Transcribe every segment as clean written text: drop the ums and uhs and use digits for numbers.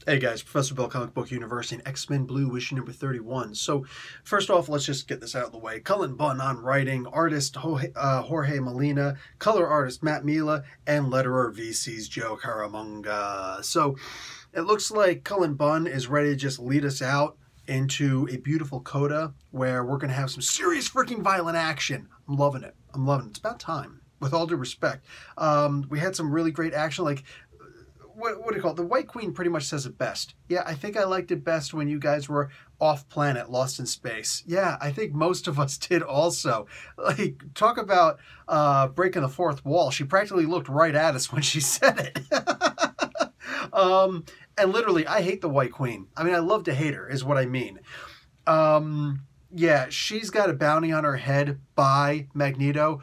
Hey guys, Professor Bill, Comic Book Universe, and X-Men Blue issue number 31. So, first off, let's just get this out of the way. Cullen Bunn on writing, artist Jorge Molina, color artist Matt Mila, and letterer VC's Joe Caramonga. So, it looks like Cullen Bunn is ready to just lead us out into a beautiful coda where we're going to have some serious freaking violent action. I'm loving it. I'm loving it. It's about time, with all due respect. We had some really great action, like... What do you call it? The White Queen pretty much says it best. Yeah, I think I liked it best when you guys were off planet, lost in space. Yeah, I think most of us did also. Like, talk about breaking the fourth wall. She practically looked right at us when she said it. And literally, I hate the White Queen. I mean, I love to hate her, is what I mean. Yeah, she's got a bounty on her head by Magneto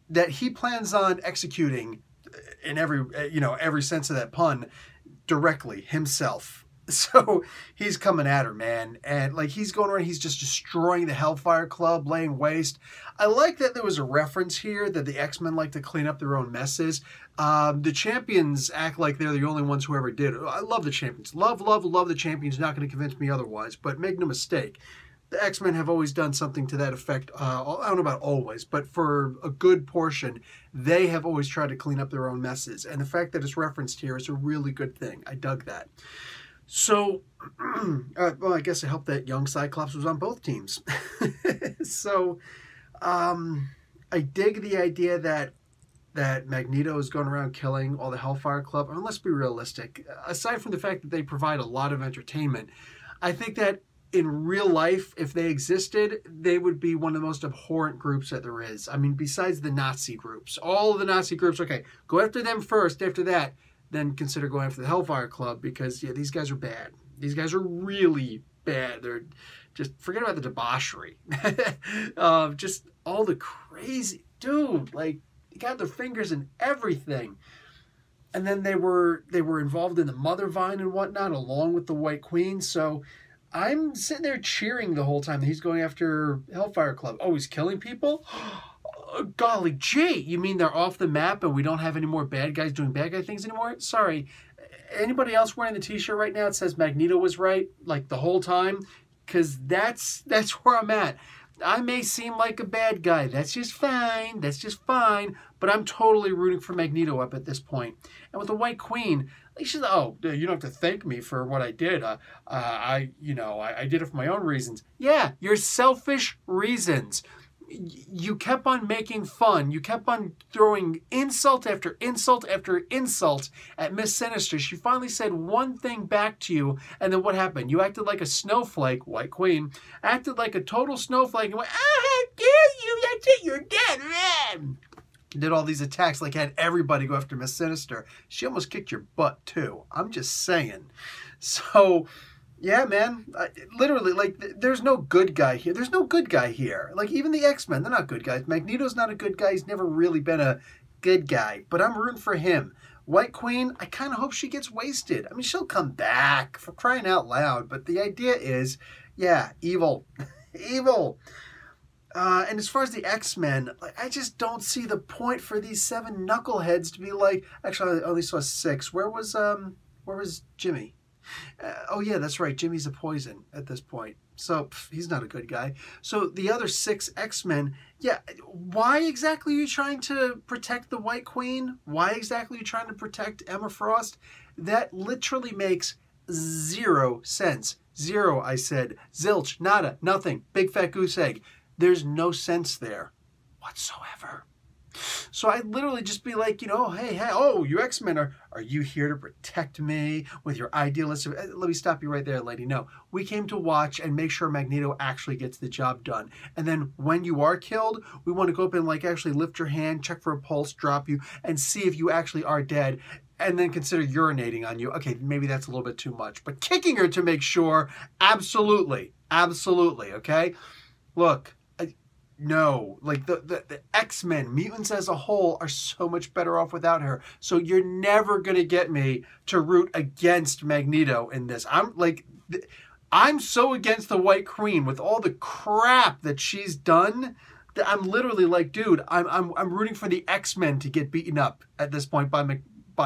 that he plans on executing in every sense of that pun, directly himself. So he's coming at her, man. And like, he's going around, he's just destroying the Hellfire Club, laying waste. I like that there was a reference here that the X-Men like to clean up their own messes. The Champions act like they're the only ones who ever did it. I love the Champions. Love the Champions. Not going to convince me otherwise. But make no mistake, the X-Men have always done something to that effect. I don't know about always, but for a good portion, they have always tried to clean up their own messes. And the fact that it's referenced here is a really good thing. I dug that. So, well, I guess it helped that young Cyclops was on both teams. So, I dig the idea that Magneto is going around killing all the Hellfire Club. I mean, let's be realistic. Aside from the fact that they provide a lot of entertainment, I think that in real life, if they existed, they would be one of the most abhorrent groups that there is. I mean, besides the Nazi groups. All of the Nazi groups, okay, go after them first. After that, then consider going after the Hellfire Club because, yeah, these guys are bad. These guys are really bad. They're just, forget about the debauchery. Just all the crazy, dude, like, they got their fingers in everything. And then they were involved in the Mother Vine and whatnot, along with the White Queen, so... I'm sitting there cheering the whole time that he's going after Hellfire Club. Oh, he's killing people? Golly gee, you mean they're off the map and we don't have any more bad guys doing bad guy things anymore? Sorry, anybody else wearing the t-shirt right now that says Magneto was right, like the whole time? Because that's where I'm at. I may seem like a bad guy. That's just fine. That's just fine. But I'm totally rooting for Magneto up at this point. And with the White Queen, she's, oh, you don't have to thank me for what I did. I did it for my own reasons. Yeah, your selfish reasons. You kept on making fun. You kept on throwing insult after insult after insult at Miss Sinister. She finally said one thing back to you, and then what happened? You acted like a snowflake, White Queen, acted like a total snowflake, and went, how dare you, that's it, you're dead. Did all these attacks, like had everybody go after Miss Sinister. She almost kicked your butt, too. I'm just saying. So... yeah, man. Literally, like, there's no good guy here. There's no good guy here. Like, even the X-Men, they're not good guys. Magneto's not a good guy. He's never really been a good guy. But I'm rooting for him. White Queen, I kind of hope she gets wasted. I mean, she'll come back, for crying out loud. But the idea is, yeah, evil. Evil. And as far as the X-Men, like, I just don't see the point for these 7 knuckleheads to be like... actually, I only saw 6. Where was Jimmy? Oh, yeah, that's right. Jimmy's a poison at this point. So, he's not a good guy. So, the other 6 X-Men, yeah, why exactly are you trying to protect the White Queen? Why exactly are you trying to protect Emma Frost? That literally makes 0 sense. 0, I said. Zilch, nada, nothing. Big fat goose egg. There's no sense there whatsoever. So I'd literally just be like, hey, oh, you X-Men, are you here to protect me with your idealistic... Let me stop you right there, lady. No, we came to watch and make sure Magneto actually gets the job done. And then when you are killed, we want to go up and like actually lift your hand, check for a pulse, drop you, and see if you actually are dead, and then consider urinating on you. Okay, maybe that's a little bit too much. But kicking her to make sure, absolutely, absolutely, okay? Look... no, like the X-Men, mutants as a whole, are so much better off without her. So you're never going to get me to root against Magneto in this. I'm so against the White Queen with all the crap that she's done that I'm literally like, dude, I'm rooting for the X-Men to get beaten up at this point by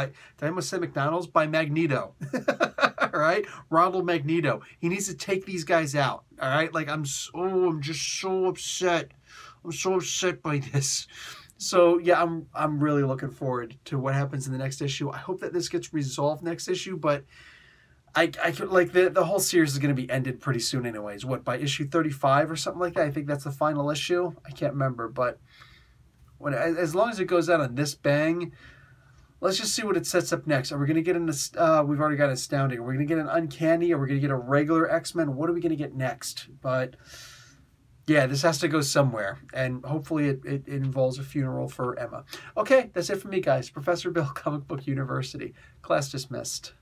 did I almost say McDonald's? By Magneto. All right, Ronald Magneto. He needs to take these guys out. All right, like I'm just so upset. I'm so upset by this. So yeah, I'm really looking forward to what happens in the next issue. I hope that this gets resolved next issue, but I could, like, the whole series is going to be ended pretty soon anyways. What, by issue 35 or something like that? I think that's the final issue. I can't remember, but as long as it goes out on this bang, let's just see what it sets up next. Are we going to get an we've already got Astounding. Are we going to get an Uncanny? Are we going to get a regular X-Men? What are we going to get next? But yeah, this has to go somewhere, and hopefully it involves a funeral for Emma. Okay, that's it for me, guys. Professor Bill, Comic Book University. Class dismissed.